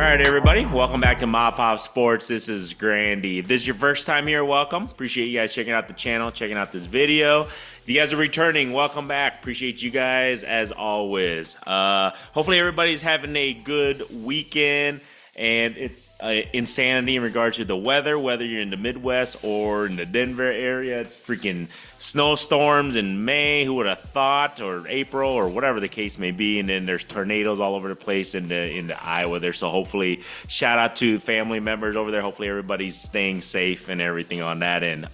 right, everybody. Welcome back to MAPOP Sports. This is Grandy. If this is your first time here, welcome. Appreciate you guys checking out the channel, checking out this video. If you guys are returning, welcome back. Appreciate you guys as always. Hopefully everybody's having a good weekend. And it's insanity in regards to the weather, whether you're in the Midwest or in the Denver area. It's freaking snowstorms in May, who would have thought, or April, or whatever the case may be. And then there's tornadoes all over the place in the Iowa there. So hopefully, shout out to family members over there. Hopefully everybody's staying safe and everything on that end.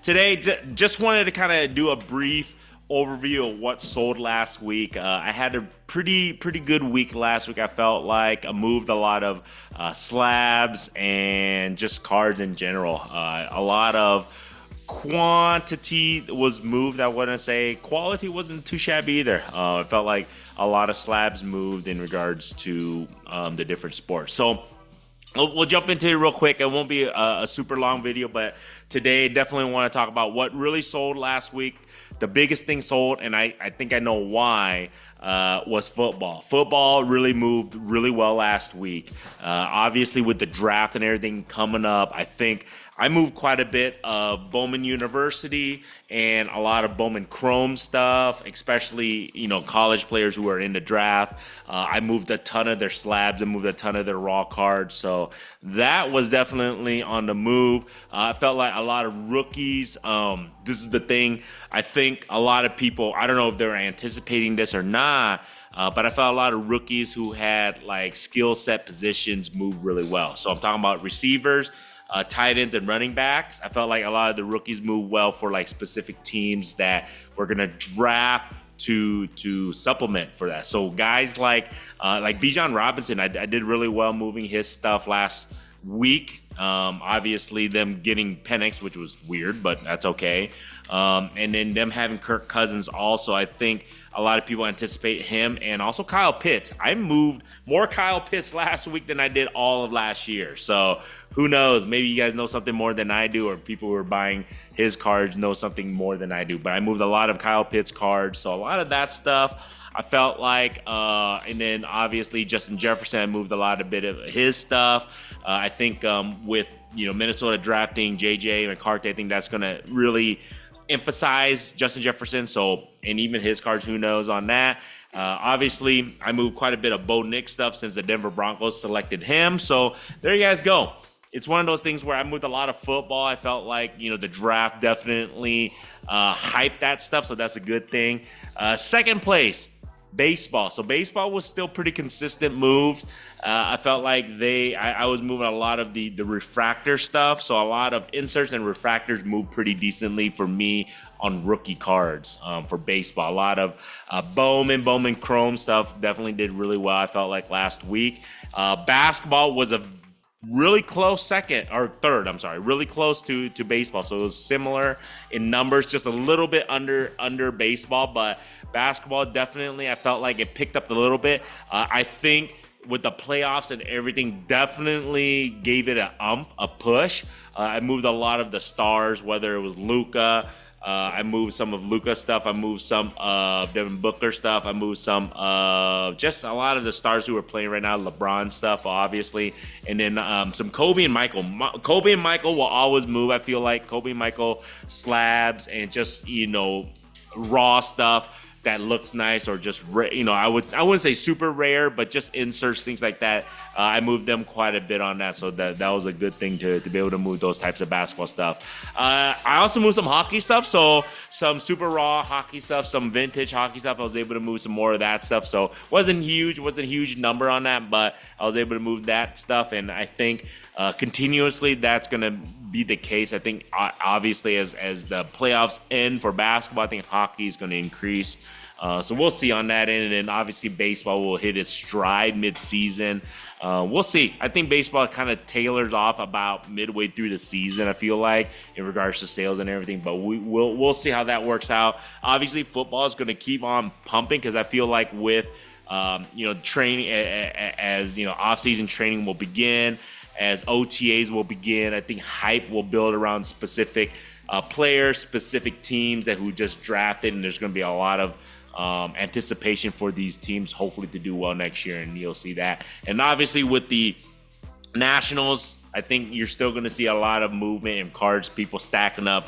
Today, just wanted to kind of do a brief overview of what sold last week. I had a pretty good week last week. I felt like I moved a lot of slabs and just cards in general. A lot of quantity was moved. I wouldn't say quality wasn't too shabby either. I felt like a lot of slabs moved in regards to the different sports. So we'll jump into it real quick. It won't be a super long video, but today definitely want to talk about what really sold last week. The biggest thing sold, and I think I know why, was football. Football really moved really well last week. Obviously, with the draft and everything coming up, I think I moved quite a bit of Bowman University and a lot of Bowman Chrome stuff, especially, college players who are in the draft. I moved a ton of their slabs and moved a ton of their raw cards. So that was definitely on the move. I felt like a lot of rookies. This is the thing. I think a lot of people, I don't know if they're anticipating this or not, but I felt a lot of rookies who had like skill set positions move really well. So I'm talking about receivers, tight ends, and running backs. I felt like a lot of the rookies moved well for like specific teams that were gonna draft to supplement for that. So guys like Bijan Robinson, I did really well moving his stuff last week. Obviously them getting Penix, which was weird, but that's okay. And then them having Kirk Cousins also, I think a lot of people anticipate him, and also Kyle Pitts. I moved more Kyle Pitts last week than I did all of last year. So who knows? Maybe you guys know something more than I do, or people who are buying his cards know something more than I do. But I moved a lot of Kyle Pitts cards, so a lot of that stuff I felt like. And then obviously Justin Jefferson, I moved a lot of bit of his stuff. I think with Minnesota drafting JJ McCarthy, I think that's going to really emphasize Justin Jefferson. So, and even his cards, who knows on that. Obviously, I moved quite a bit of Bo Nix stuff since the Denver Broncos selected him. So there you guys go. It's one of those things where I moved a lot of football. I felt like, the draft definitely hyped that stuff. So that's a good thing. Second place, baseball. So baseball was still pretty consistent move. I felt like I was moving a lot of the refractor stuff. So a lot of inserts and refractors moved pretty decently for me on rookie cards for baseball. A lot of Bowman Chrome stuff definitely did really well, I felt like, last week. Basketball was a really close third, really close to baseball. So it was similar in numbers, just a little bit under baseball, but basketball definitely, I felt like it picked up a little bit. I think with the playoffs and everything, definitely gave it a push. I moved a lot of the stars, whether it was Luka. I moved some of Luka's stuff. I moved some of Devin Booker stuff. I moved some of just a lot of the stars who are playing right now, LeBron stuff, obviously. And then some Kobe and Michael. Kobe and Michael will always move. I feel like Kobe and Michael slabs and just, raw stuff that looks nice, or just I wouldn't say super rare, but just inserts, things like that. I moved them quite a bit on that, so that was a good thing to be able to move those types of basketball stuff. I also moved some hockey stuff, so some super raw hockey stuff, some vintage hockey stuff. I was able to move some more of that stuff, so wasn't a huge number on that, but I was able to move that stuff, and I think continuously that's going to be the case. I think obviously as the playoffs end for basketball, I think hockey is going to increase. So we'll see on that end, and then obviously baseball will hit its stride mid-season. We'll see. I think baseball kind of tailors off about midway through the season, I feel like, in regards to sales and everything, but we'll see how that works out. Obviously football is going to keep on pumping, because I feel like with training, as off-season training will begin, as OTAs will begin, I think hype will build around specific players, specific teams who just drafted, and there's going to be a lot of anticipation for these teams hopefully to do well next year, and you'll see that. And obviously with the Nationals, I think you're still going to see a lot of movement in cards, people stacking up,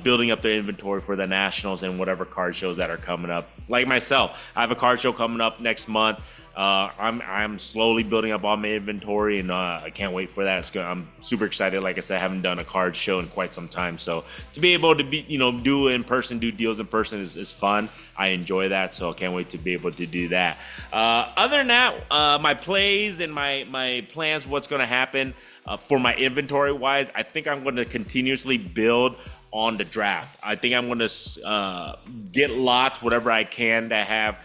building up their inventory for the Nationals and whatever card shows that are coming up. Like myself, I have a card show coming up next month. I'm slowly building up all my inventory, and I can't wait for that. I'm super excited. Like I said, I haven't done a card show in quite some time, so to be able to do in person, do deals in person is fun. I enjoy that, so I can't wait to be able to do that. Other than that, my plays and my plans, what's going to happen for my inventory wise, I think I'm going to continuously build on the draft. I think I'm going to get lots, whatever I can, that have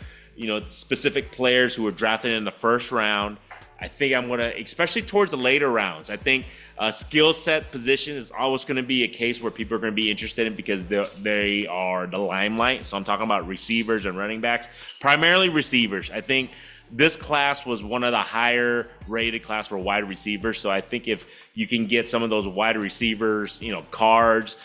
specific players who were drafted in the first round. I think I'm going to, especially towards the later rounds, I think skill set position is always going to be a case where people are going to be interested in because they are the limelight. So I'm talking about receivers and running backs, primarily receivers. I think this class was one of the higher rated class for wide receivers. So I think if you can get some of those wide receivers, cards,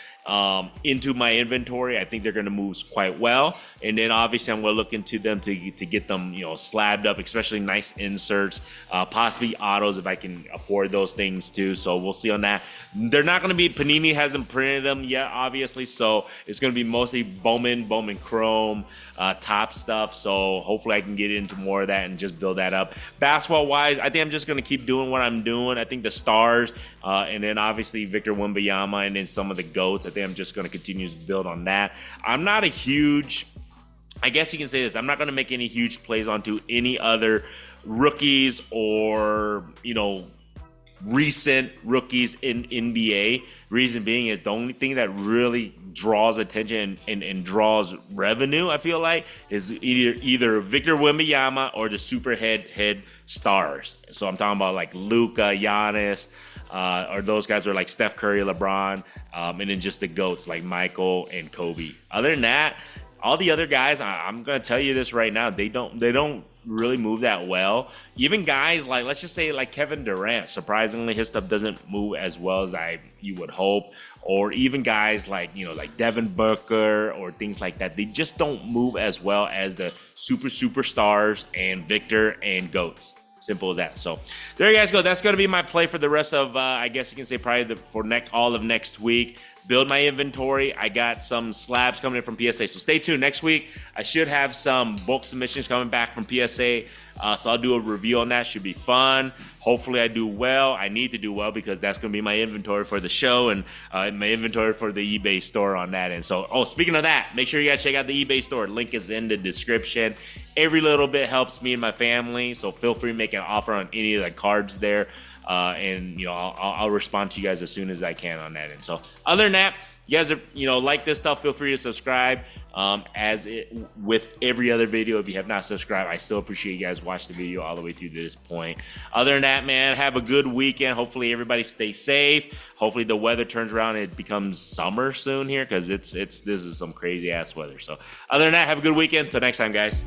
into my inventory, I think they're going to move quite well. And then obviously I'm going to look into them to get them, slabbed up, especially nice inserts, possibly autos if I can afford those things too. So we'll see on that. They're not going to be, Panini hasn't printed them yet, obviously. So it's going to be mostly Bowman Chrome, top stuff. So hopefully I can get into more of that and just build that up. Basketball wise, I think I'm just going to keep doing what I'm doing. I think the stars, and then obviously Victor Wembanyama, and then some of the GOATs. I think I'm just going to continue to build on that. I'm not a huge, I guess you can say this, I'm not going to make any huge plays onto any other rookies or, recent rookies in NBA. Reason being is the only thing that really draws attention and draws revenue, I feel like, is either Victor Wembanyama or the super head stars. So I'm talking about like Luka, Giannis, or those guys are like Steph Curry, LeBron, and then just the GOATs like Michael and Kobe. Other than that, all the other guys, I'm gonna tell you this right now, they don't really move that well. Even guys like, let's just say like Kevin Durant, surprisingly his stuff doesn't move as well as you would hope. Or even guys like like Devin Booker or things like that, they just don't move as well as the superstars and Victor and GOATs. Simple as that. So there you guys go. That's going to be my play for the rest of, I guess you can say probably all of next week. Build my inventory. I got some slabs coming in from PSA. So stay tuned. Next week, I should have some bulk submissions coming back from PSA. So I'll do a review on that. Should be fun. Hopefully I do well. I need to do well because that's going to be my inventory for the show and my inventory for the eBay store on that. And so, speaking of that, make sure you guys check out the eBay store. Link is in the description. Every little bit helps me and my family. So feel free to make an offer on any of the cards there. And I'll respond to you guys as soon as I can on that. And so other than that, you guys are, like this stuff, feel free to subscribe. With every other video, if you have not subscribed, I still appreciate you guys watching the video all the way through this point. Other than that, man, have a good weekend. Hopefully everybody stay safe. Hopefully the weather turns around and it becomes summer soon here, because this is some crazy ass weather. So other than that, have a good weekend. Till next time, guys.